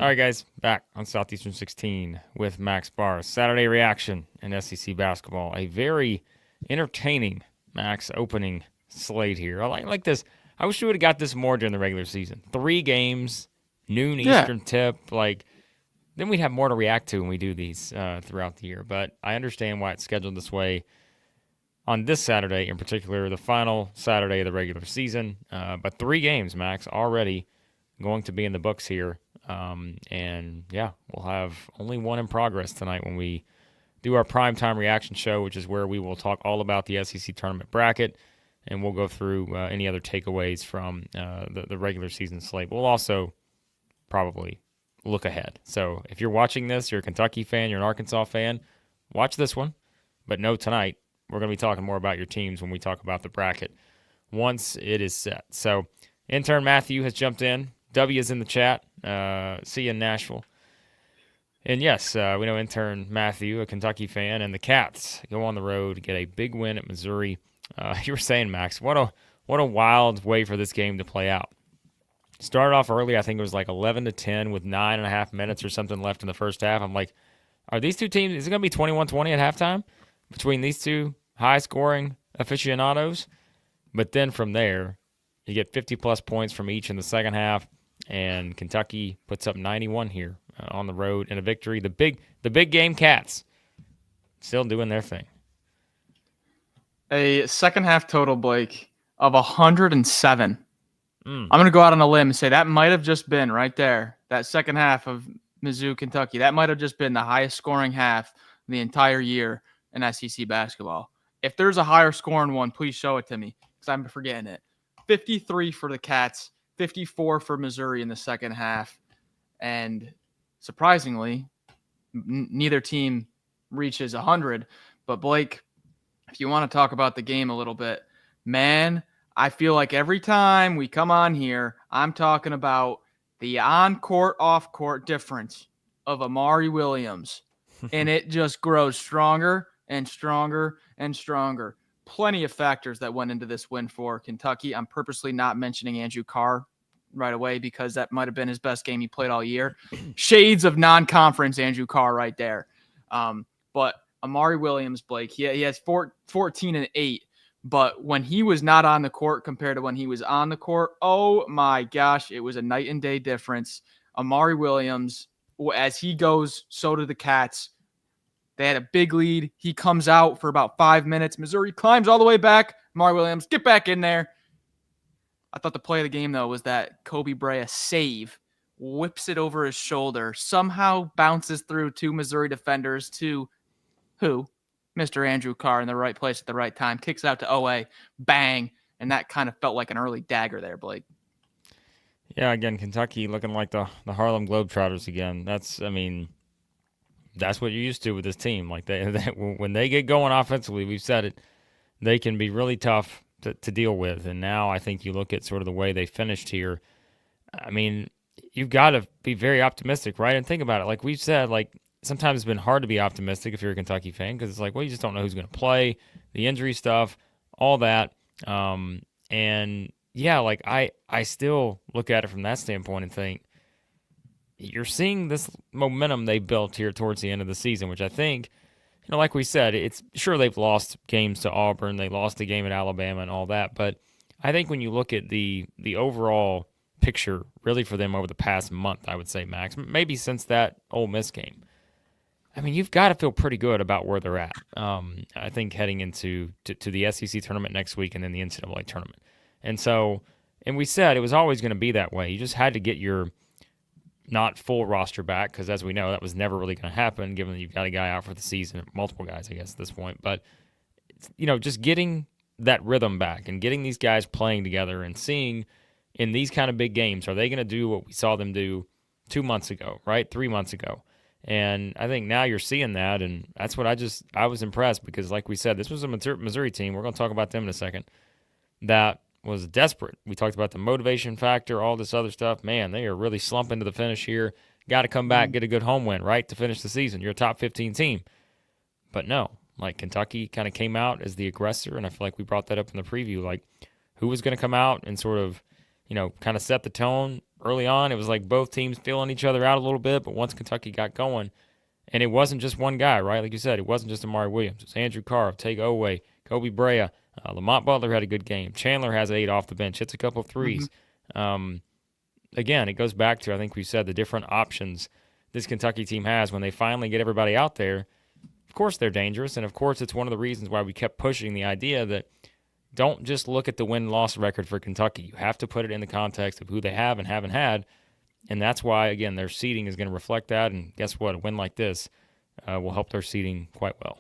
All right, guys, back on Southeastern 16 with Max Barr. Saturday reaction in SEC basketball. A very entertaining Max opening slate here. I like this. I wish we would have got this more during the regular season. 3 games, noon Yeah. Eastern tip. Then we'd have more to react to when we do these throughout the year. But I understand why it's scheduled this way on this Saturday in particular, the final Saturday of the regular season. But 3 games, Max, already going to be in the books here. And yeah, we'll have only one in progress tonight when we do our primetime reaction show, which is where we will talk all about the SEC tournament bracket, and we'll go through any other takeaways from the regular season slate. We'll also probably look ahead. So if you're watching this, you're a Kentucky fan, you're an Arkansas fan, watch this one. But no, tonight we're going to be talking more about your teams when we talk about the bracket once it is set. So intern Matthew has jumped in. W is in the chat. See you in Nashville. And yes, we know intern Matthew, a Kentucky fan, and the Cats go on the road to get a big win at Missouri. You were saying, Max, what a wild way for this game to play out. Started off early, I think it was like 11-10 with 9.5 minutes or something left in the first half. I'm like, are these two teams, is it going to be 21-20 at halftime between these two high-scoring aficionados? But then from there, you get 50-plus points from each in the second half, and Kentucky puts up 91 here on the road in a victory. The big game Cats still doing their thing. A second half total, Blake, of 107. I'm going to go out on a limb and say that might have just been right there, that second half of Mizzou, Kentucky. That might have just been the highest scoring half the entire year in SEC basketball. If there's a higher scoring one, please show it to me because I'm forgetting it. 53 for the Cats, 54 for Missouri in the second half. And surprisingly, neither team reaches 100. But Blake, if you want to talk about the game a little bit, man, I feel like every time we come on here, I'm talking about the on-court, off-court difference of Amari Williams. And it just grows stronger and stronger and stronger. Plenty of factors that went into this win for Kentucky. I'm purposely not mentioning Andrew Carr right away because that might have been his best game he played all year. Shades of non-conference Andrew Carr right there. But Amari Williams, Blake, he has 14 and 8. But when he was not on the court compared to when he was on the court, oh my gosh, it was a night and day difference. Amari Williams, as he goes, so do the Cats. They had a big lead. He comes out for about 5 minutes. Missouri climbs all the way back. Amari Williams, get back in there. I thought the play of the game, though, was that Kobe Bryant save, whips it over his shoulder, somehow bounces through 2 Missouri defenders to who? Mr. Andrew Carr in the right place at the right time, kicks out to OA, bang, and that kind of felt like an early dagger there, Blake. Yeah, again, Kentucky looking like the Harlem Globetrotters again. That's what you're used to with this team. Like they when they get going offensively, we've said it, they can be really tough to deal with. And now I think you look at sort of the way they finished here. I mean, you've got to be very optimistic, right? And think about it. Like we've said, like sometimes it's been hard to be optimistic if you're a Kentucky fan because it's like, well, you just don't know who's going to play, the injury stuff, all that. And yeah, like I still look at it from that standpoint and think you're seeing this momentum they built here towards the end of the season, which I think, like we said, it's sure they've lost games to Auburn, they lost a game at Alabama and all that, but I think when you look at the overall picture really for them over the past month, I would say, Max, maybe since that Ole Miss game, I mean, you've got to feel pretty good about where they're at. I think heading into to the SEC tournament next week and then the NCAA tournament. And we said it was always going to be that way. You just had to get your not full roster back because, as we know, that was never really going to happen given that you've got a guy out for the season, multiple guys, I guess, at this point. But, just getting that rhythm back and getting these guys playing together and seeing in these kind of big games, are they going to do what we saw them do 2 months ago, right? 3 months ago. And I think now you're seeing that, and that's what I was impressed because, like we said, this was a Missouri team. We're going to talk about them in a second. That was desperate. We talked about the motivation factor, all this other stuff. Man, they are really slumping to the finish here. Got to come back, get a good home win, right, to finish the season. You're a top 15 team. But no, like Kentucky kind of came out as the aggressor, and I feel like we brought that up in the preview. Like, who was going to come out and sort of, kind of set the tone early on, it was like both teams feeling each other out a little bit, but once Kentucky got going, and it wasn't just one guy, right? Like you said, it wasn't just Amari Williams. It was Andrew Carr, Tega Owe, Kobe Brea. Lamont Butler had a good game. Chandler has 8 off the bench. Hits a couple of threes. Again, it goes back to, I think we said, the different options this Kentucky team has when they finally get everybody out there. Of course they're dangerous, and of course it's one of the reasons why we kept pushing the idea that don't just look at the win-loss record for Kentucky. You have to put it in the context of who they have and haven't had, and that's why, again, their seeding is going to reflect that, and guess what? A win like this will help their seeding quite well.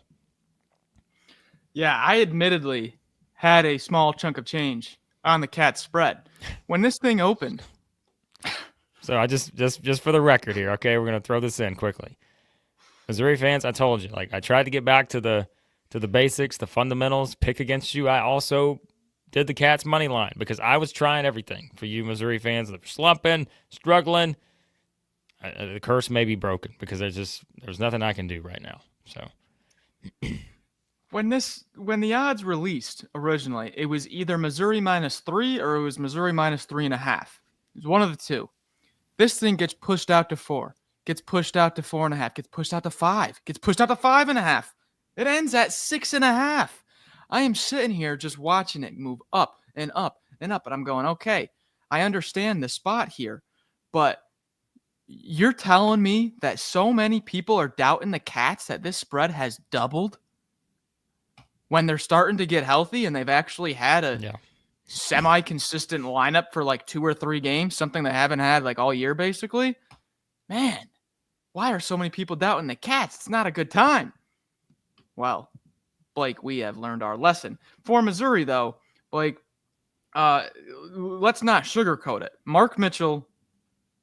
Yeah, I admittedly had a small chunk of change on the Cats spread. When this thing opened... So I just for the record here, okay, we're going to throw this in quickly. Missouri fans, I told you, like I tried to get back to the basics, the fundamentals, pick against you. I also did the Cats money line because I was trying everything for you Missouri fans that were slumping, struggling. The curse may be broken because there's nothing I can do right now. So when the odds released originally, it was either Missouri -3 or it was Missouri -3.5. It was one of the two. This thing gets pushed out to 4, gets pushed out to 4.5, gets pushed out to 5, gets pushed out to 5.5. It ends at 6.5. I am sitting here just watching it move up and up and up, and I'm going, okay, I understand the spot here, but you're telling me that so many people are doubting the Cats that this spread has doubled when they're starting to get healthy and they've actually had a semi-consistent lineup for like 2 or 3 games, something they haven't had like all year basically. Man, why are so many people doubting the Cats? It's not a good time. Well, Blake, we have learned our lesson. For Missouri, though, Blake, let's not sugarcoat it. Mark Mitchell,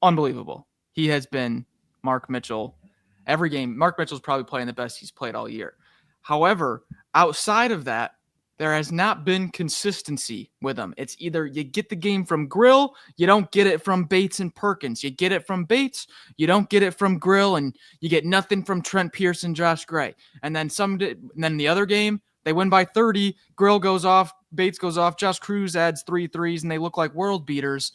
unbelievable. He has been Mark Mitchell every game. Mark Mitchell's probably playing the best he's played all year. However, outside of that, there has not been consistency with him. It's either you get the game from Grill, you don't get it from Bates and Perkins. You get it from Bates, you don't get it from Grill, and you get nothing from Trent Pierce and Josh Gray. And then then the other game, they win by 30, Grill goes off, Bates goes off, Josh Cruz adds 3 threes, and they look like world beaters.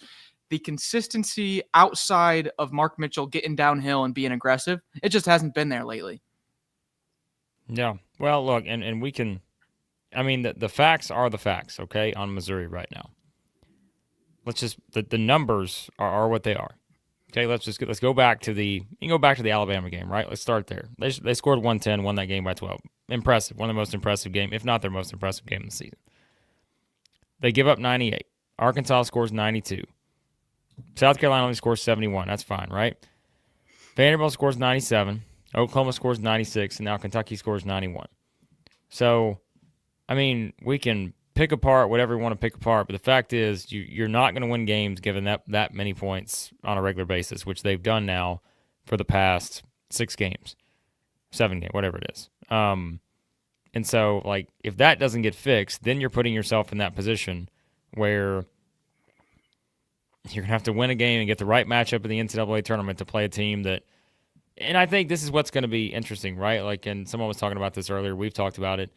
The consistency outside of Mark Mitchell getting downhill and being aggressive, it just hasn't been there lately. Yeah. Well, look, and we can... I mean, the facts are the facts, okay, on Missouri right now. Let's just the numbers are what they are. Okay, let's go back to the Alabama game, right? Let's start there. They scored 110, won that game by 12. Impressive, one of the most impressive game, if not their most impressive game of the season. They give up 98. Arkansas scores 92. South Carolina only scores 71. That's fine, right? Vanderbilt scores 97. Oklahoma scores 96, and now Kentucky scores 91. So, I mean, we can pick apart whatever we want to pick apart, but the fact is you're not going to win games given that many points on a regular basis, which they've done now for the past 6 games, 7 games, whatever it is. And so, like, if that doesn't get fixed, then you're putting yourself in that position where you're going to have to win a game and get the right matchup in the NCAA tournament to play a team that – and I think this is what's going to be interesting, right? Like, and someone was talking about this earlier. We've talked about it.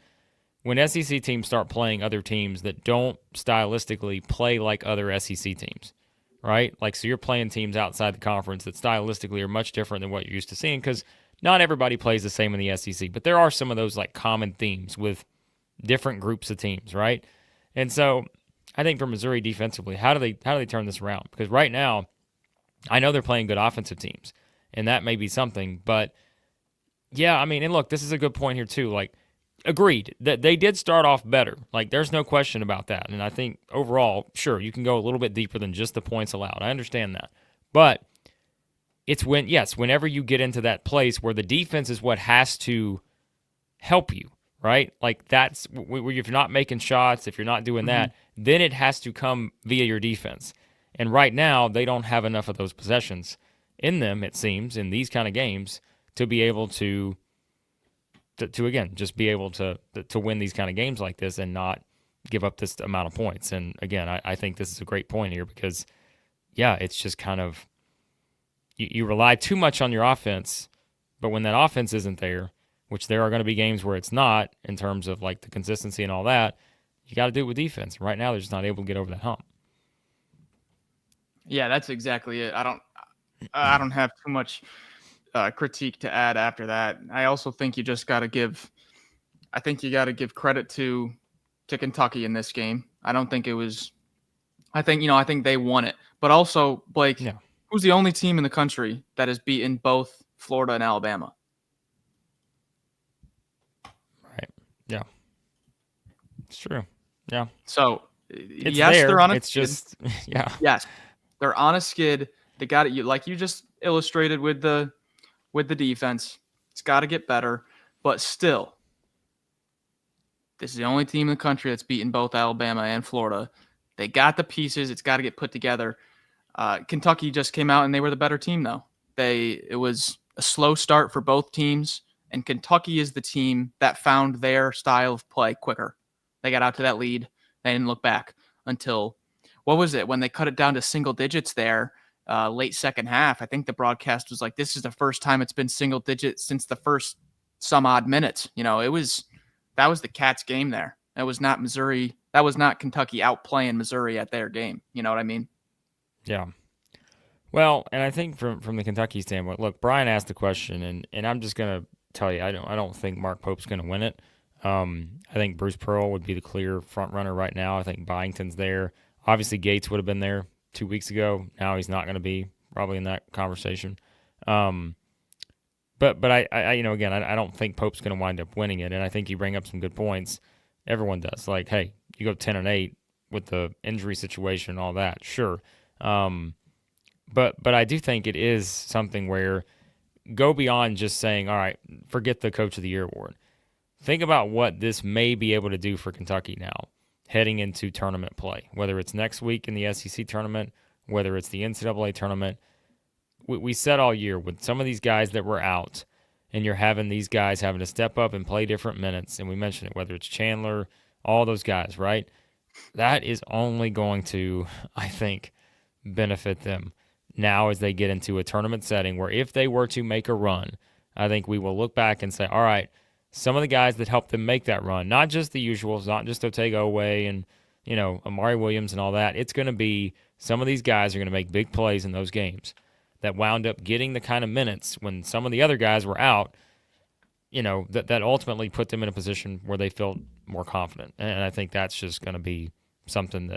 When SEC teams start playing other teams that don't stylistically play like other SEC teams, right? Like, so you're playing teams outside the conference that stylistically are much different than what you're used to seeing because not everybody plays the same in the SEC, but there are some of those, like, common themes with different groups of teams, right? And so I think for Missouri defensively, how do they turn this around? Because right now, I know they're playing good offensive teams, and that may be something, but yeah, I mean, and look, this is a good point here too, like, agreed that they did start off better. Like, there's no question about that. And I think overall, sure, you can go a little bit deeper than just the points allowed. I understand that. But it's whenever you get into that place where the defense is what has to help you, right? Like, that's where if you're not making shots, if you're not doing that, then it has to come via your defense. And right now, they don't have enough of those possessions in them, it seems, in these kind of games to be able to again, just be able to win these kind of games like this and not give up this amount of points. And again, I think this is a great point here because, yeah, it's just kind of you rely too much on your offense, but when that offense isn't there, which there are going to be games where it's not in terms of like the consistency and all that, you got to do it with defense. Right now, they're just not able to get over that hump. Yeah, that's exactly it. I don't have too much critique to add after that. I also think you just got to give. I think you got to give credit to Kentucky in this game. I don't think it was. I think they won it. But also, Blake, Yeah. who's the only team in the country that has beaten both Florida and Alabama? Right. Yeah. It's true. Yeah. So, It's yes, there. they're on a It's skid. just, yeah. Yes, they're on a skid. They got it. Like you just illustrated with the defense. It's got to get better, but still, this is the only team in the country that's beaten both Alabama and Florida. They got the pieces. It's got to get put together. Kentucky just came out and they were the better team, though. It was a slow start for both teams, and Kentucky is the team that found their style of play quicker. They got out to that lead. They didn't look back until, what was it, when they cut it down to single digits there, late second half. I think the broadcast was like, this is the first time it's been single digits since the first some odd minutes. That was the Cats game there. That was not Missouri. That was not Kentucky outplaying Missouri at their game. You know what I mean? Yeah. Well, and I think from the Kentucky standpoint, look, Brian asked the question, and I'm just gonna tell you, I don't think Mark Pope's gonna win it. I think Bruce Pearl would be the clear front runner right now. I think Byington's there. Obviously, Gates would have been there 2 weeks ago. Now he's not going to be probably in that conversation. But I again, I don't think Pope's going to wind up winning it, and I think you bring up some good points. Everyone does. Like, hey, you go 10-8 with the injury situation and all that, sure. But I do think it is something where go beyond just saying, all right, forget the Coach of the Year award. Think about what this may be able to do for Kentucky now, heading into tournament play, whether it's next week in the SEC tournament, whether it's the NCAA tournament. We said all year with some of these guys that were out, and you're having these guys having to step up and play different minutes, and we mentioned it, whether it's Chandler, all those guys, right? That is only going to, I think, benefit them now as they get into a tournament setting where if they were to make a run, I think we will look back and say, all right, some of the guys that helped them make that run, not just the usuals, not just Otega Oweh and, Amari Williams and all that. It's going to be some of these guys are going to make big plays in those games that wound up getting the kind of minutes when some of the other guys were out, that ultimately put them in a position where they felt more confident. And I think that's just going to be something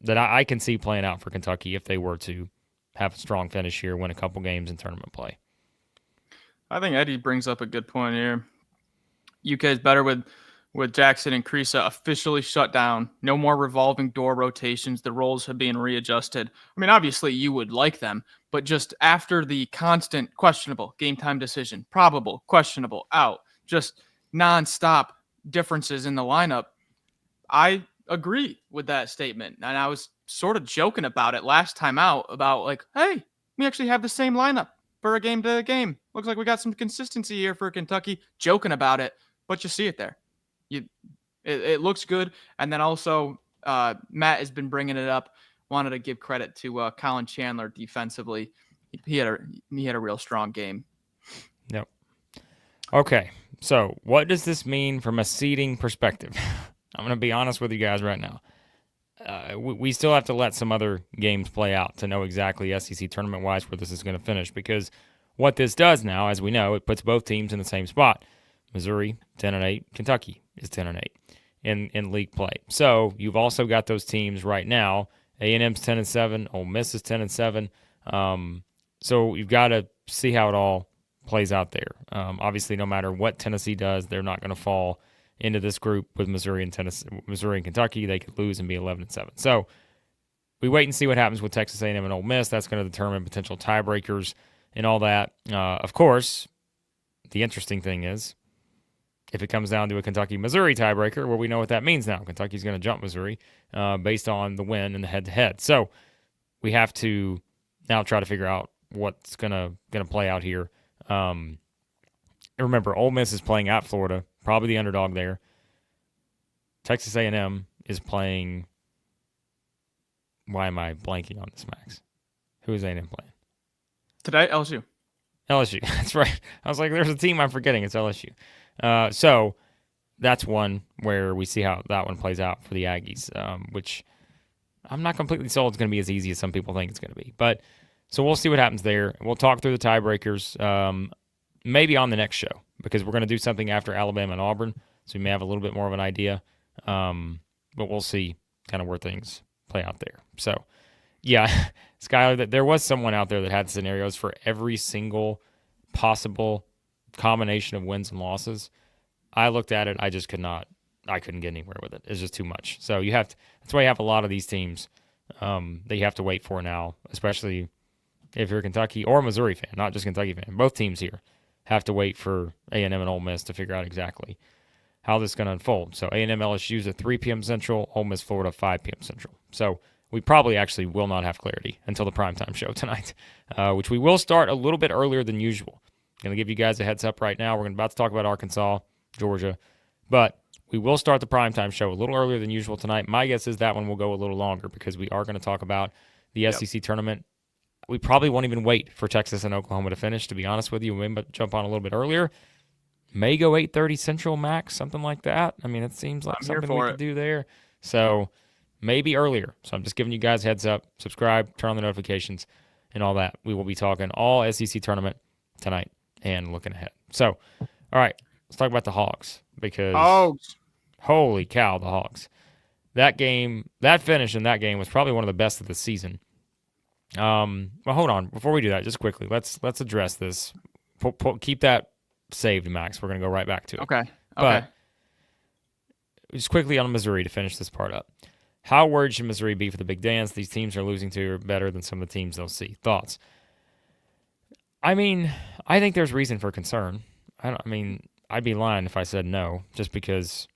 that I can see playing out for Kentucky if they were to have a strong finish here, win a couple games in tournament play. I think Eddie brings up a good point here. UK is better with Jackson and Creasa officially shut down. No more revolving door rotations. The roles have been readjusted. I mean, obviously you would like them, but just after the constant questionable game time decision, probable, questionable, out, just nonstop differences in the lineup, I agree with that statement. And I was sort of joking about it last time out about like, hey, we actually have the same lineup for a game to game. Looks like we got some consistency here for Kentucky. Joking about it, but you see it there. It looks good. And then also Matt has been bringing it up. Wanted to give credit to Colin Chandler defensively. He had a real strong game. Yep. Okay, so what does this mean from a seeding perspective? I'm going to be honest with you guys right now. We still have to let some other games play out to know exactly SEC tournament-wise where this is going to finish, because what this does now, as we know, it puts both teams in the same spot. Missouri, 10-8. Kentucky is 10-8 in league play. So you've also got those teams right now. A&M's 10-7. Ole Miss is 10-7. So you've got to see how it all plays out there. Obviously, no matter what Tennessee does, they're not going to fall into this group with Missouri and Kentucky. They could lose and be 11-7. So we wait and see what happens with Texas A&M and Ole Miss. That's going to determine potential tiebreakers and all that. Of course, the interesting thing is, if it comes down to a Kentucky-Missouri tiebreaker, well, we know what that means now. Kentucky's going to jump Missouri based on the win and the head-to-head. So we have to now try to figure out what's going to play out here. Remember, Ole Miss is playing at Florida, probably the underdog there. Texas A&M is playing. Why am I blanking on this, Max? Who is A&M playing? Today, LSU. LSU, that's right. I was like, there's a team I'm forgetting. It's LSU. So that's one where we see how that one plays out for the Aggies, which I'm not completely sold it's going to be as easy as some people think it's going to be. But so we'll see what happens there. We'll talk through the tiebreakers maybe on the next show because we're going to do something after Alabama and Auburn. So we may have a little bit more of an idea. But we'll see kind of where things play out there. So, yeah, Skylar, there was someone out there that had scenarios for every single possible combination of wins and losses. I looked at it. I just I couldn't get anywhere with it. It's just too much. So that's why you have a lot of these teams that you have to wait for now, especially if you're a Kentucky or Missouri fan, not just Kentucky fan. Both teams here have to wait for A&M and Ole Miss to figure out exactly how this is going to unfold. So A&M LSU is at 3 p.m. Central, Ole Miss Florida 5 p.m. Central. So we probably actually will not have clarity until the primetime show tonight, which we will start a little bit earlier than usual. Going to give you guys a heads up right now. We're about to talk about Arkansas, Georgia, but we will start the primetime show a little earlier than usual tonight. My guess is that one will go a little longer because we are going to talk about the SEC tournament. We probably won't even wait for Texas and Oklahoma to finish, to be honest with you. We may jump on a little bit earlier. May go 8:30 Central max, something like that. I mean, it seems like something we could do there. So maybe earlier. So I'm just giving you guys heads up. Subscribe, turn on the notifications, and all that. We will be talking all SEC tournament tonight and looking ahead. So, all right, let's talk about the Hogs because holy cow, the Hogs. That finish in that game was probably one of the best of the season. Well, hold on. Before we do that, just quickly, let's address this. Keep that saved, Max. We're going to go right back to it. Okay. But just quickly on Missouri to finish this part up. How worried should Missouri be for the big dance? These teams are losing to are better than some of the teams they'll see. Thoughts? I mean, I think there's reason for concern. I'd be lying if I said no, just because,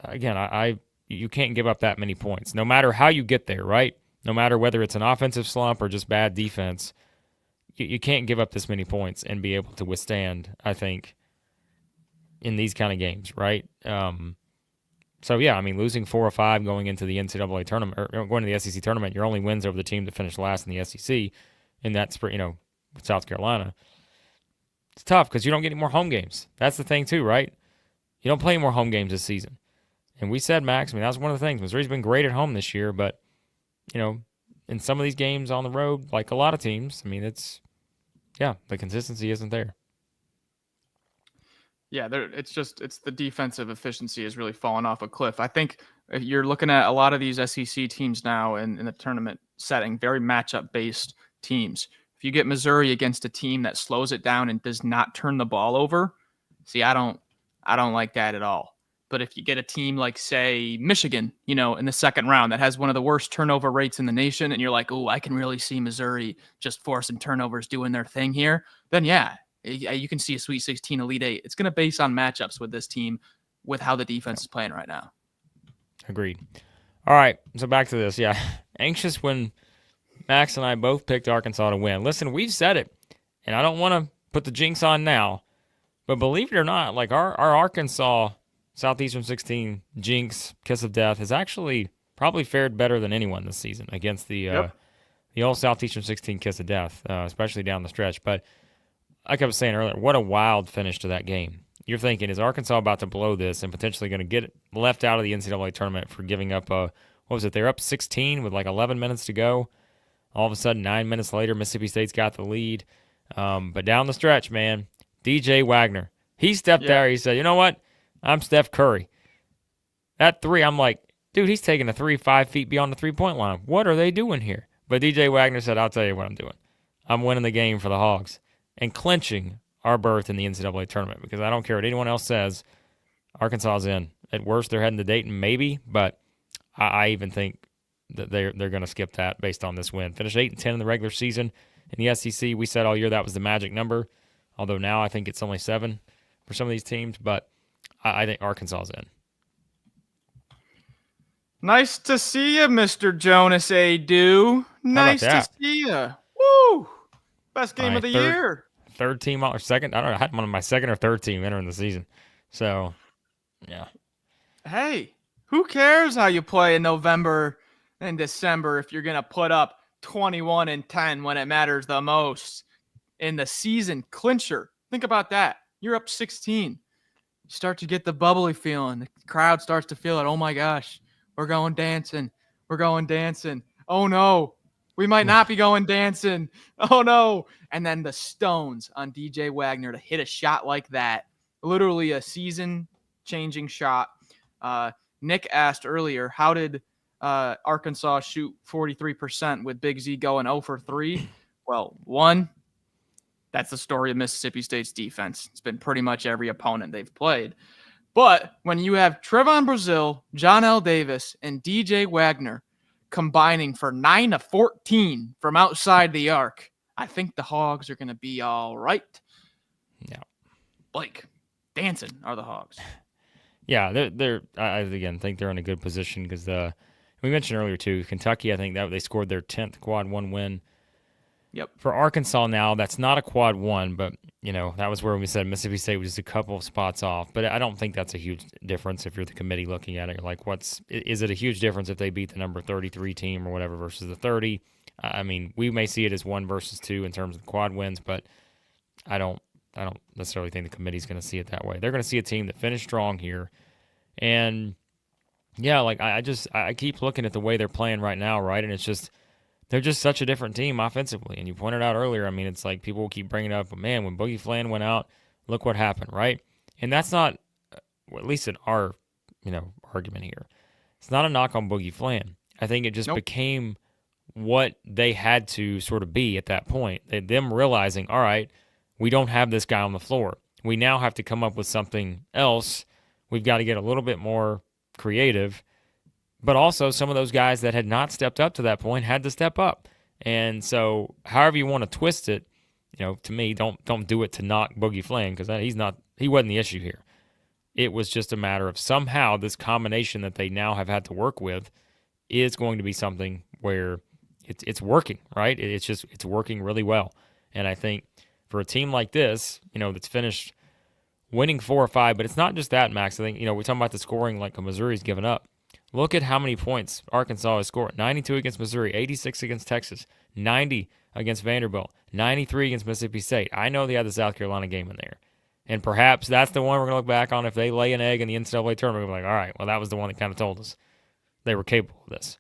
again, you can't give up that many points, no matter how you get there, right? No matter whether it's an offensive slump or just bad defense, you can't give up this many points and be able to withstand, I think, in these kind of games, right? So, yeah, I mean, losing 4 or 5 going into the NCAA tournament, or going to the SEC tournament, your only wins over the team that finished last in the SEC, and that's, with South Carolina. It's tough because you don't get any more home games. That's the thing, too, right? You don't play any more home games this season. And we said, Max, that was one of the things. Missouri's been great at home this year, but, in some of these games on the road, like a lot of teams, the consistency isn't there. Yeah, it's the defensive efficiency has really fallen off a cliff. I think you're looking at a lot of these SEC teams now in the tournament setting, very matchup-based teams. If you get Missouri against a team that slows it down and does not turn the ball over, I don't like that at all. But if you get a team like, say, Michigan, in the second round that has one of the worst turnover rates in the nation, and you're like, oh, I can really see Missouri just forcing turnovers, doing their thing here, then yeah, you can see a Sweet 16, Elite 8. It's going to base on matchups with this team with how the defense is playing right now. Agreed. All right, so back to this. Yeah, anxious when Max and I both picked Arkansas to win. Listen, we've said it, and I don't want to put the jinx on now, but believe it or not, like our Arkansas Southeastern 16 jinx, kiss of death, has actually probably fared better than anyone this season against the old Southeastern 16 kiss of death, especially down the stretch. But like I was saying earlier, what a wild finish to that game. You're thinking, is Arkansas about to blow this and potentially going to get left out of the NCAA tournament for giving up they're up 16 with like 11 minutes to go. All of a sudden, 9 minutes later, Mississippi State's got the lead. But down the stretch, man, DJ Wagner, he stepped there. He said, you know what? I'm Steph Curry. That three, I'm like, dude, he's taking a 3 5 feet beyond the three-point line. What are they doing here? But DJ Wagner said, I'll tell you what I'm doing. I'm winning the game for the Hogs and clinching our berth in the NCAA tournament because I don't care what anyone else says. Arkansas is in. At worst, they're heading to Dayton, maybe, but I even think that they're going to skip that based on this win. Finished 8-10 in the regular season. In the SEC, we said all year that was the magic number, although now I think it's only 7 for some of these teams, but I think Arkansas is in. Nice to see you, Mr. Jonas Aidoo. Nice to see you. Woo! Best game of the year. Third team or second? I don't know. I had one of my second or third team entering the season. So, yeah. Hey, who cares how you play in November and December if you're going to put up 21-10 when it matters the most in the season clincher? Think about that. You're up 16. You start to get the bubbly feeling. The crowd starts to feel it. Oh, my gosh. We're going dancing. we're going dancing. Oh no, we might not be going dancing. Oh no. And then the stones on DJ Wagner to hit a shot like that. Literally a season-changing shot. Nick asked earlier, how did Arkansas shoot 43% with Big Z going 0 for 3? Well, one, that's the story of Mississippi State's defense. It's been pretty much every opponent they've played. But when you have Trevon Brazile, Johnell Davis, and DJ Wagner combining for 9 of 14 from outside the arc, I think the Hogs are going to be all right. Yeah. Blake, dancing are the Hogs. Yeah, I again think they're in a good position because we mentioned earlier too, Kentucky, I think that they scored their 10th quad 1 win. Yep. For Arkansas now, that's not a quad 1, but that was where we said Mississippi State was just a couple of spots off. But I don't think that's a huge difference if you're the committee looking at it. You're like, is it a huge difference if they beat the number 33 team or whatever versus the 30? I mean, we may see it as 1 versus 2 in terms of quad wins, but I don't necessarily think the committee's going to see it that way. They're going to see a team that finished strong here. And yeah, like I keep looking at the way they're playing right now, right? And it's just, they're just such a different team offensively. And you pointed out earlier, I mean, it's like people will keep bringing it up, but man, when Boogie Flan went out, look what happened, right? And that's not, at least in our, argument here, it's not a knock on Boogie Flan. I think it just became what they had to sort of be at that point. Them realizing, all right, we don't have this guy on the floor. We now have to come up with something else. We've got to get a little bit more creative. But also some of those guys that had not stepped up to that point had to step up. And so however you want to twist it, to me, don't do it to knock Boogie Flan because he wasn't the issue here. It was just a matter of somehow this combination that they now have had to work with is going to be something where it's working, right? It's working really well. And I think for a team like this, that's finished winning 4 or 5, but it's not just that, Max. I think, we're talking about the scoring like Missouri's given up. Look at how many points Arkansas has scored. 92 against Missouri, 86 against Texas, 90 against Vanderbilt, 93 against Mississippi State. I know they had the South Carolina game in there. And perhaps that's the one we're going to look back on if they lay an egg in the NCAA tournament. We're like, all right, well, that was the one that kind of told us they were capable of this.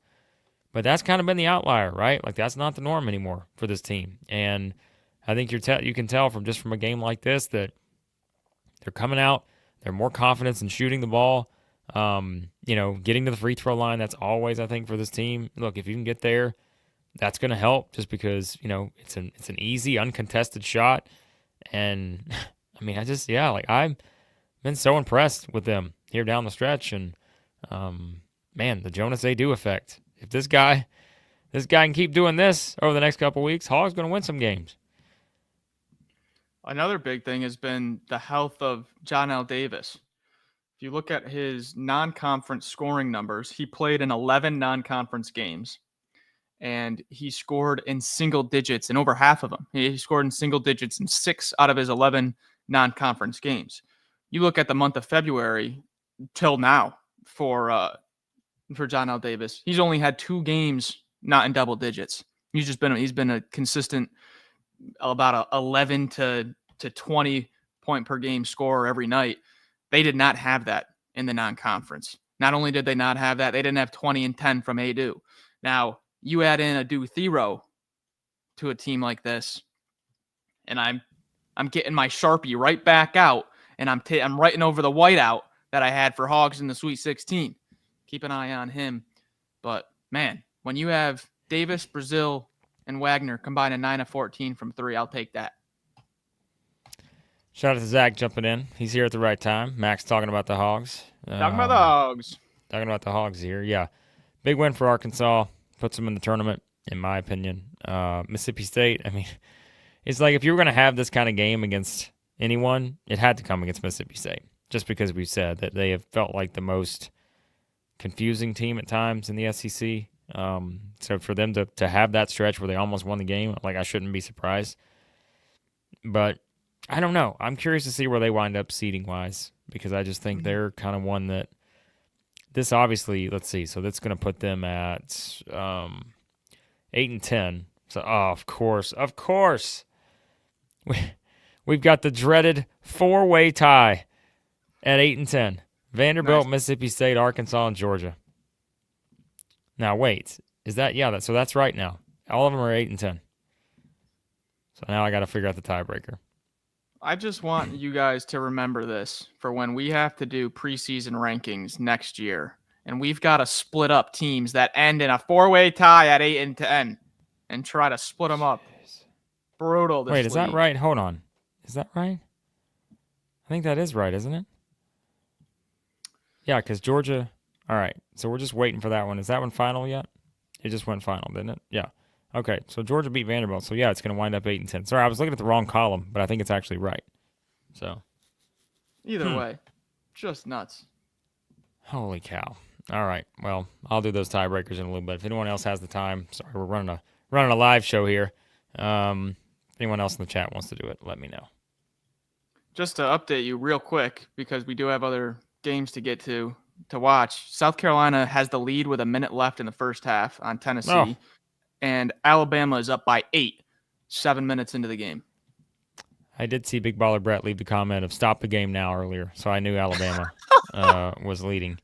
But that's kind of been the outlier, right? Like, that's not the norm anymore for this team. And I think you can tell from a game like this that they're coming out, they're more confident in shooting the ball. Getting to the free throw line, that's always, I think, for this team. Look, if you can get there, that's going to help just because, it's an easy, uncontested shot. And, I mean, I've been so impressed with them here down the stretch. And, man, the Jonas Aidoo effect. If this guy can keep doing this over the next couple of weeks, Hog's going to win some games. Another big thing has been the health of Johnell Davis. If you look at his non-conference scoring numbers, he played in 11 non-conference games, and he scored in single digits in over half of them. He scored in single digits in 6 out of his 11 non-conference games. You look at the month of February till now for Johnell Davis, he's only had 2 games not in double digits. He's been a consistent about 11 to 20 point per game scorer every night. They did not have that in the non-conference. Not only did they not have that, they didn't have 20 and 10 from Aidoo. Now, you add in Aidoo Thero to a team like this, and I'm getting my Sharpie right back out, and I'm writing over the whiteout that I had for Hogs in the Sweet 16. Keep an eye on him. But, man, when you have Davis, Brazile, and Wagner combine a 9 of 14 from 3, I'll take that. Shout out to Zach jumping in. He's here at the right time. Max talking about the Hogs. Talking about the Hogs. Talking about the Hogs here, yeah. Big win for Arkansas. Puts them in the tournament, in my opinion. Mississippi State, I mean, it's like if you were going to have this kind of game against anyone, it had to come against Mississippi State. Just because we've said that they have felt like the most confusing team at times in the SEC. So for them to have that stretch where they almost won the game, like I shouldn't be surprised. But I don't know. I'm curious to see where they wind up seeding-wise because I just think they're kind of one that this obviously, let's see, so that's going to put them at 8 and 10. So, of course, we've got the dreaded 4-way tie at 8 and 10. Vanderbilt, nice. Mississippi State, Arkansas, and Georgia. Now wait, is that so that's right now. All of them are 8 and 10. So now I got to figure out the tiebreaker. I just want you guys to remember this for when we have to do preseason rankings next year, and we've got to split up teams that end in a 4-way tie at 8 and 10, and try to split them up. Brutal. Wait, is that right? Hold on. Is that right? I think that is right, isn't it? Yeah, because Georgia. All right, so we're just waiting for that one. Is that one final yet? It just went final, didn't it? Yeah. Okay, so Georgia beat Vanderbilt. So yeah, it's going to wind up 8 and 10. Sorry, I was looking at the wrong column, but I think it's actually right. So. Either way, just nuts. Holy cow! All right, well, I'll do those tiebreakers in a little bit. If anyone else has the time, sorry, we're running a live show here. If anyone else in the chat wants to do it, let me know. Just to update you real quick, because we do have other games to get to watch. South Carolina has the lead with a minute left in the first half on Tennessee, and Alabama is up by 8, 7 minutes into the game. I did see Big Baller Brett leave the comment of "stop the game now" earlier, so I knew Alabama was leading.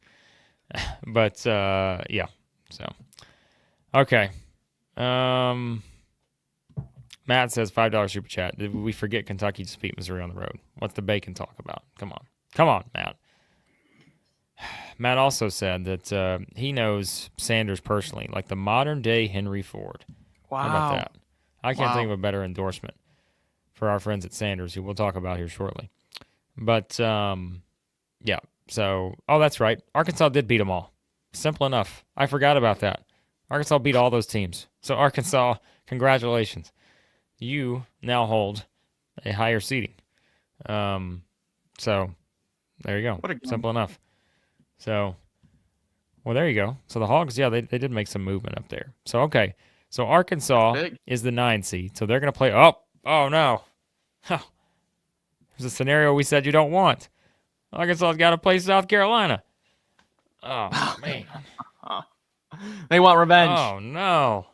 But yeah, so okay. Matt says $5 super chat. Did we forget Kentucky just beat Missouri on the road? What's the bacon talk about? Come on, Matt. Matt also said that he knows Sanders personally, like the modern day Henry Ford. Wow. How about that? I can't think of a better endorsement for our friends at Sanders, who we'll talk about here shortly. But yeah. So, that's right. Arkansas did beat them all. Simple enough. I forgot about that. Arkansas beat all those teams. So Arkansas, congratulations. You now hold a higher seeding. So there you go. Simple enough. So, well, there you go. So the Hogs, yeah, they did make some movement up there. So, okay. So Arkansas is the 9 seed. So they're going to play. Oh, no. There's a scenario we said you don't want. Arkansas's got to play South Carolina. Oh, man. They want revenge. Oh, no.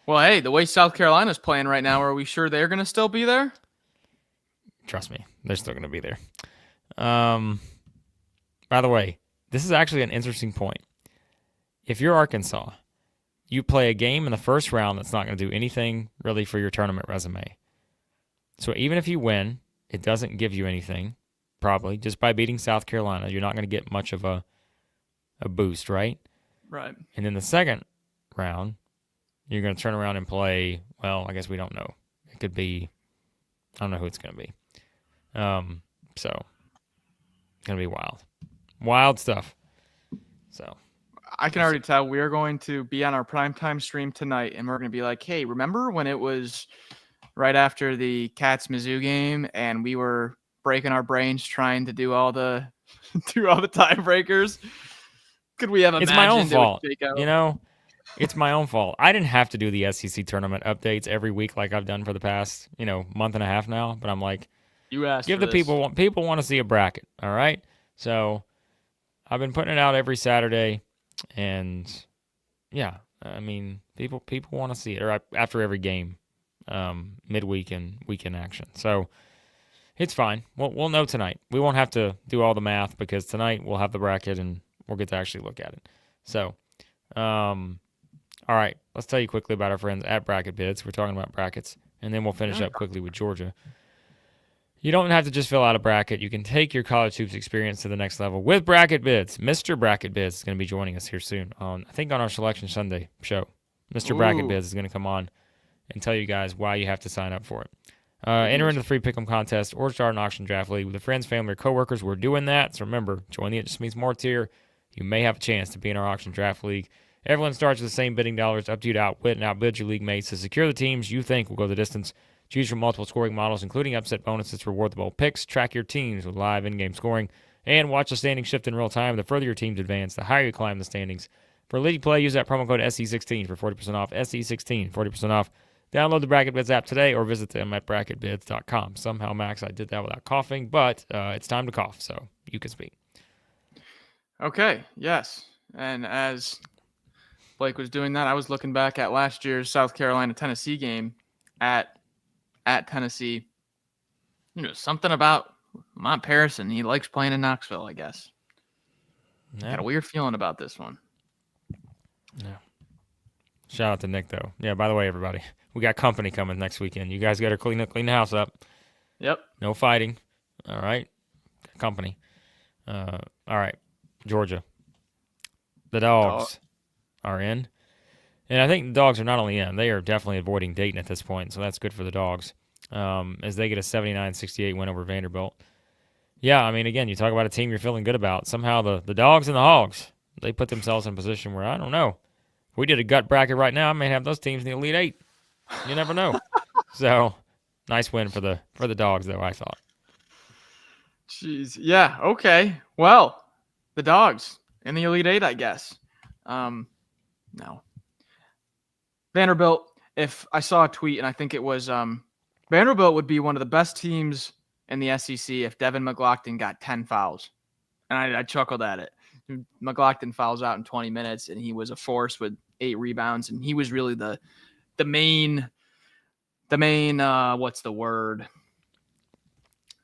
Well, hey, the way South Carolina's playing right now, are we sure they're going to still be there? Trust me, they're still going to be there. By the way, this is actually an interesting point. If you're Arkansas, you play a game in the first round that's not going to do anything really for your tournament resume. So even if you win, it doesn't give you anything, probably. Just by beating South Carolina, you're not going to get much of a boost, right? Right. And then the second round, you're going to turn around and play, well, I guess we don't know. It could be, I don't know who it's going to be. So, it's going to be wild. Wild stuff. So, I can already tell we are going to be on our primetime stream tonight, and we're going to be like, hey, remember when it was right after the Cats-Mizzou game, and we were breaking our brains trying to do all the tiebreakers? Could we have imagined it's my own fault. You know, it's my own fault. I didn't have to do the SEC tournament updates every week like I've done for the past, month and a half now. But I'm like, you asked give the people want to see a bracket. All right. So I've been putting it out every Saturday, and yeah, I mean, people want to see it, or after every game, midweek and weekend action. So it's fine. We'll know tonight. We won't have to do all the math because tonight we'll have the bracket and we'll get to actually look at it. So, all right, let's tell you quickly about our friends at BracketBids. We're talking about brackets, and then we'll finish up quickly with Georgia. You don't have to just fill out a bracket. You can take your college hoops experience to the next level with BracketBids. Mr. BracketBids is going to be joining us here soon I think on our Selection Sunday show. Mr. BracketBids is going to come on and tell you guys why you have to sign up for it. Enter into the free pick'em contest or start an auction draft league with your friends, family, or coworkers. We're doing that. So remember, join the It Just Means More tier. You may have a chance to be in our auction draft league. Everyone starts with the same bidding dollars. Up to you to outwit and outbid your league mates to secure the teams you think will go the distance. Choose from multiple scoring models, including upset bonuses to reward the bold picks. Track your teams with live in-game scoring. And watch the standings shift in real time. The further your teams advance, the higher you climb the standings. For league play, use that promo code SE16 for 40% off. SE16, 40% off. Download the BracketBids app today or visit them at bracketbids.com. Somehow, Max, I did that without coughing, but it's time to cough, so you can speak. Okay, yes. And as Blake was doing that, I was looking back at last year's South Carolina-Tennessee game at Tennessee. Something about Mont Harrison. He likes playing in Knoxville, I guess. Yeah. Got a weird feeling about this one. Yeah. Shout out to Nick, though. Yeah, by the way, everybody, we got company coming next weekend. You guys got to clean the house up. Yep. No fighting. All right? Company. All right. Georgia. The Dogs are in. And I think the Dogs are not only in, they are definitely avoiding Dayton at this point, so that's good for the Dogs as they get a 79-68 win over Vanderbilt. Yeah, I mean, again, you talk about a team you're feeling good about. Somehow the Dogs and the Hogs, they put themselves in a position where, I don't know, if we did a gut bracket right now, I may have those teams in the Elite Eight. You never know. So, nice win for the Dogs, though, I thought. Jeez. Yeah, okay. Well, the Dogs in the Elite Eight, I guess. No. Vanderbilt, if I saw a tweet, and I think it was Vanderbilt would be one of the best teams in the SEC if Devin McLaughlin got 10 fouls. And I chuckled at it. McLaughlin fouls out in 20 minutes, and he was a force with 8 rebounds, and he was really the main what's the word?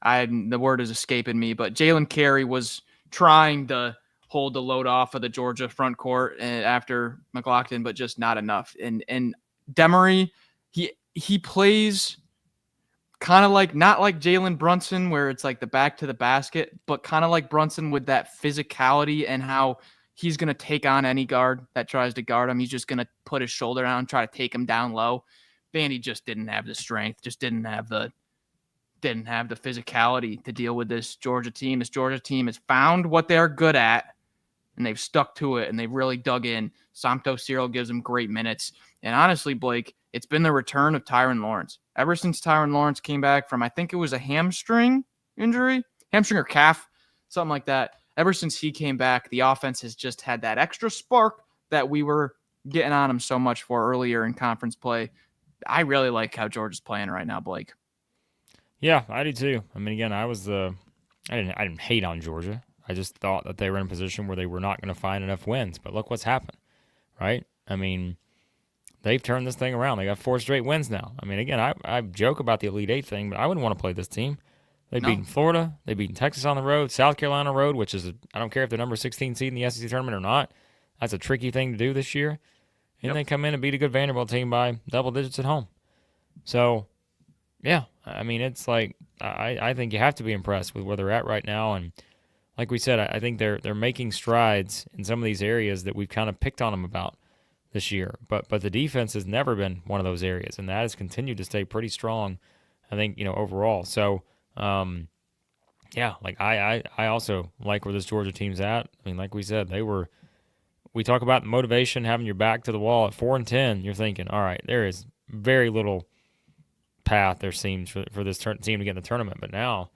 The word is escaping me, but Jalen Carey was trying to hold the load off of the Georgia front court after McLaughlin, but just not enough. And Demary, he plays kind of like, not like Jalen Brunson, where it's like the back to the basket, but kind of like Brunson with that physicality and how he's going to take on any guard that tries to guard him. He's just going to put his shoulder down, try to take him down low. Vandy just didn't have the strength, just didn't have the physicality to deal with this Georgia team. This Georgia team has found what they're good at, and they've stuck to it, and they've really dug in. Santo Cyril gives them great minutes. And honestly, Blake, it's been the return of Tyron Lawrence. Ever since Tyron Lawrence came back from, I think it was a hamstring injury, hamstring or calf, something like that. Ever since he came back, the offense has just had that extra spark that we were getting on him so much for earlier in conference play. I really like how Georgia's playing right now, Blake. Yeah, I do too. I mean, again, I didn't hate on Georgia. I just thought that they were in a position where they were not going to find enough wins. But look what's happened, right? I mean, they've turned this thing around. They got 4 straight wins now. I mean, again, I joke about the Elite Eight thing, but I wouldn't want to play this team. They've beaten Florida. They've beaten Texas on the road, South Carolina on the road, which is, I don't care if they're number 16 seed in the SEC tournament or not. That's a tricky thing to do this year. And they come in and beat a good Vanderbilt team by double digits at home. So, yeah, I mean, it's like, I think you have to be impressed with where they're at right now. And like we said, I think they're making strides in some of these areas that we've kind of picked on them about this year. But the defense has never been one of those areas, and that has continued to stay pretty strong, I think, overall. So, yeah, like I also like where this Georgia team's at. I mean, like we said, we talk about motivation, having your back to the wall at 4-10. You're thinking, all right, there is very little path there seems for this team to get in the tournament. But now,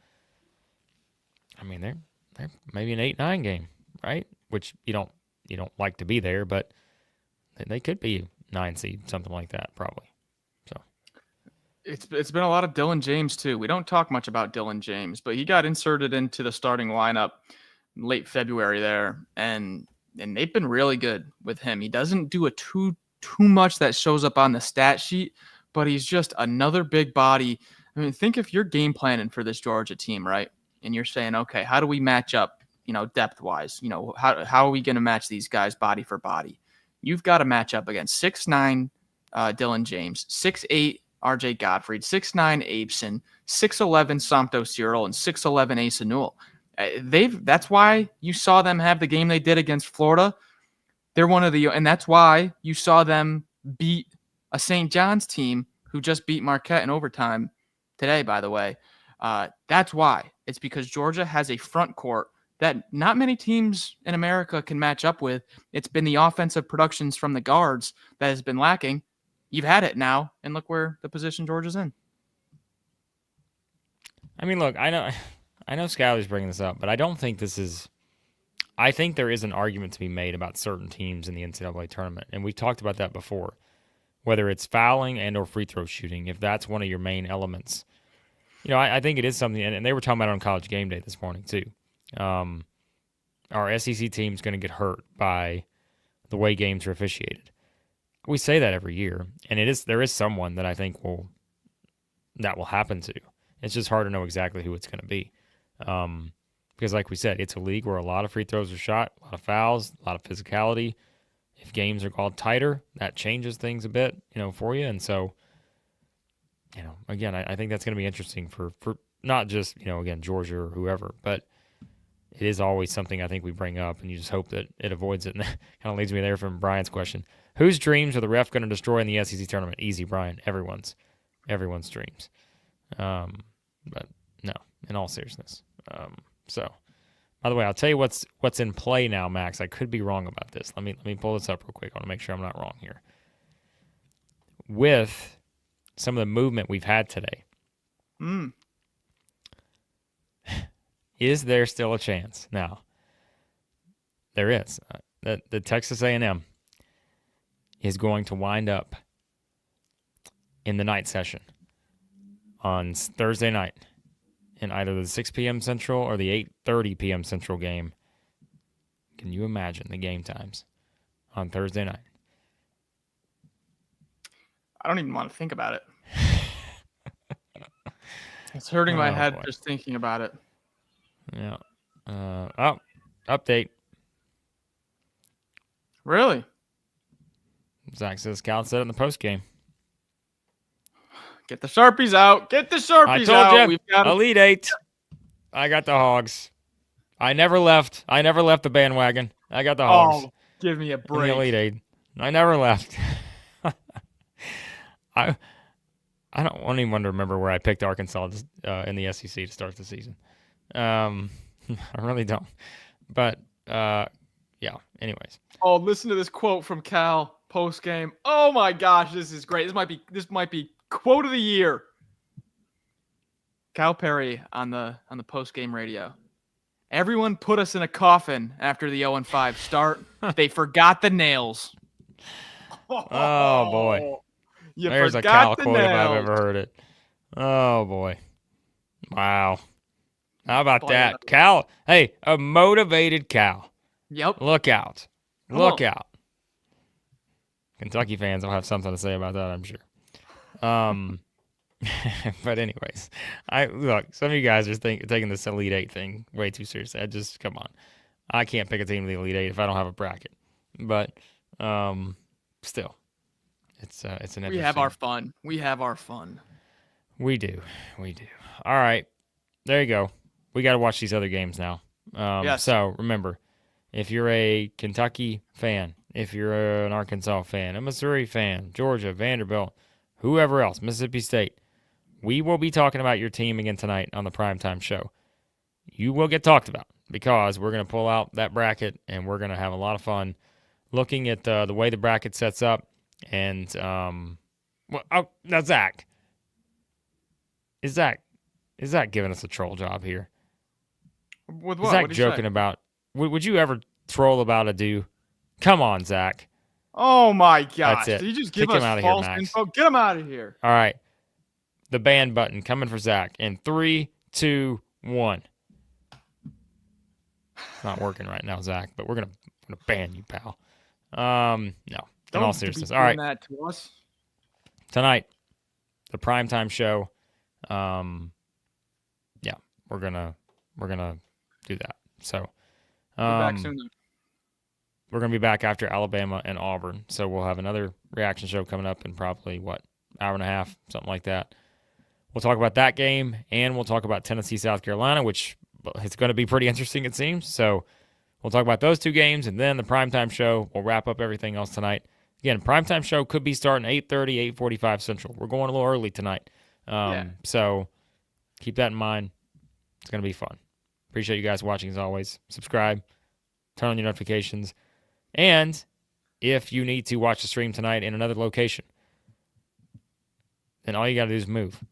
I mean, they're maybe an 8-9 game, right? Which you don't like to be there, but they could be 9 seed, something like that, probably. So it's been a lot of Dylan James too. We don't talk much about Dylan James, but he got inserted into the starting lineup late February there, and they've been really good with him. He doesn't do too much that shows up on the stat sheet, but he's just another big body. I mean, think if you're game planning for this Georgia team, right? And you're saying, okay, how do we match up, depth wise? How are we going to match these guys body for body? You've got to match up against 6'9" Dylan James, 6'8" RJ Gottfried, 6'9" Abeson, 6'11" Santo Cyril, and 6'11" Asa Newell. That's why you saw them have the game they did against Florida. They're and that's why you saw them beat a St. John's team who just beat Marquette in overtime today, by the way. That's why. It's because Georgia has a front court that not many teams in America can match up with. It's been the offensive productions from the guards that has been lacking. You've had it now, and look where the position Georgia's in. I mean, look, I know Skyler's bringing this up, but I don't think this is – I think there is an argument to be made about certain teams in the NCAA tournament, and we've talked about that before, whether it's fouling and or free throw shooting, if that's one of your main elements. I think it is something, and they were talking about it on College Game Day this morning too. Our SEC team's going to get hurt by the way games are officiated. We say that every year, and there is someone that I think will happen to. It's just hard to know exactly who it's going to be. Because like we said, it's a league where a lot of free throws are shot, a lot of fouls, a lot of physicality. If games are called tighter, that changes things a bit, for you. And so, again, I think that's going to be interesting for not just, again, Georgia or whoever, but it is always something I think we bring up, and you just hope that it avoids it. And that kind of leads me there from Brian's question. Whose dreams are the ref going to destroy in the SEC tournament? Easy, Brian. Everyone's dreams. But no, in all seriousness. So, by the way, I'll tell you what's in play now, Max. I could be wrong about this. Let me pull this up real quick. I want to make sure I'm not wrong here. With some of the movement we've had today, is there still a chance? Now, there is. The Texas A&M is going to wind up in the night session on Thursday night in either the 6 p.m. Central or the 8:30 p.m. Central game. Can you imagine the game times on Thursday night? I don't even want to think about it. It's hurting my head just thinking about it. Yeah. Update. Really? Zach says Cal said it in the post game. Get the Sharpies out. Get the Sharpies out. I told you. Elite Eight. I got the Hogs. I never left the bandwagon. I got the Hogs. Oh, give me a break. The Elite Eight. I never left. I don't even want to remember where I picked Arkansas in the SEC to start the season. I really don't. But yeah. Anyways. Oh, listen to this quote from Cal post game. Oh my gosh, this is great. This might be quote of the year. Cal Perry on the post game radio. Everyone put us in a coffin after the 0-5 start. They forgot the nails. Oh boy. There's a Cal quote if I've ever heard it. Oh boy. Wow. How about that? Cal, hey, a motivated Cal. Yep. Look out. Look out. Kentucky fans will have something to say about that, I'm sure. But anyways, some of you guys are taking this Elite Eight thing way too seriously. Come on. I can't pick a team in the Elite Eight if I don't have a bracket. But still, it's an interesting. We have our fun. We do. All right, there you go. We got to watch these other games now. Yes. So remember, if you're a Kentucky fan, if you're an Arkansas fan, a Missouri fan, Georgia, Vanderbilt, whoever else, Mississippi State, we will be talking about your team again tonight on the primetime show. You will get talked about because we're going to pull out that bracket and we're going to have a lot of fun looking at the way the bracket sets up. And now Zach. Is Zach giving us a troll job here? With what? Is Zach joking about? Would you ever troll about Aidoo? Come on, Zach. Oh my gosh! That's it. Did you just Kick give him us out of false here, Max. info? Get him out of here! All right, the ban button coming for Zach in 3, 2, 1. It's not working right now, Zach, but we're gonna ban you, pal. No, in all seriousness. All right, that to us. Tonight, the primetime show. Yeah, we're gonna do that. So, back soon. We're gonna be back after Alabama and Auburn. So we'll have another reaction show coming up in probably hour and a half, something like that. We'll talk about that game and we'll talk about Tennessee, South Carolina, which it's going to be pretty interesting, it seems. So we'll talk about those two games and then the primetime show. We'll wrap up everything else tonight. Again, primetime show could be starting 8:30, 8:45 Central. We're going a little early tonight. So keep that in mind. It's going to be fun. Appreciate you guys watching as always. Subscribe, turn on your notifications. And if you need to watch the stream tonight in another location, then all you got to do is move.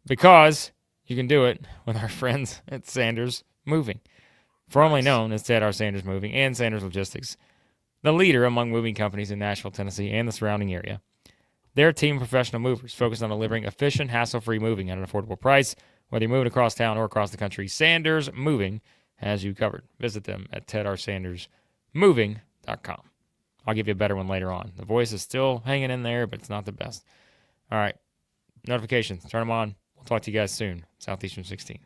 Because you can do it with our friends at Sanders Moving, formerly known as Ted R. Sanders Moving and Sanders Logistics, the leader among moving companies in Nashville, Tennessee, and the surrounding area. Their team of professional movers focused on delivering efficient, hassle-free moving at an affordable price. Whether you're moving across town or across the country, Sanders Moving has you covered. Visit them at tedrsandersmoving.com. I'll give you a better one later on. The voice is still hanging in there, but it's not the best. All right. Notifications. Turn them on. We'll talk to you guys soon. Southeastern 16.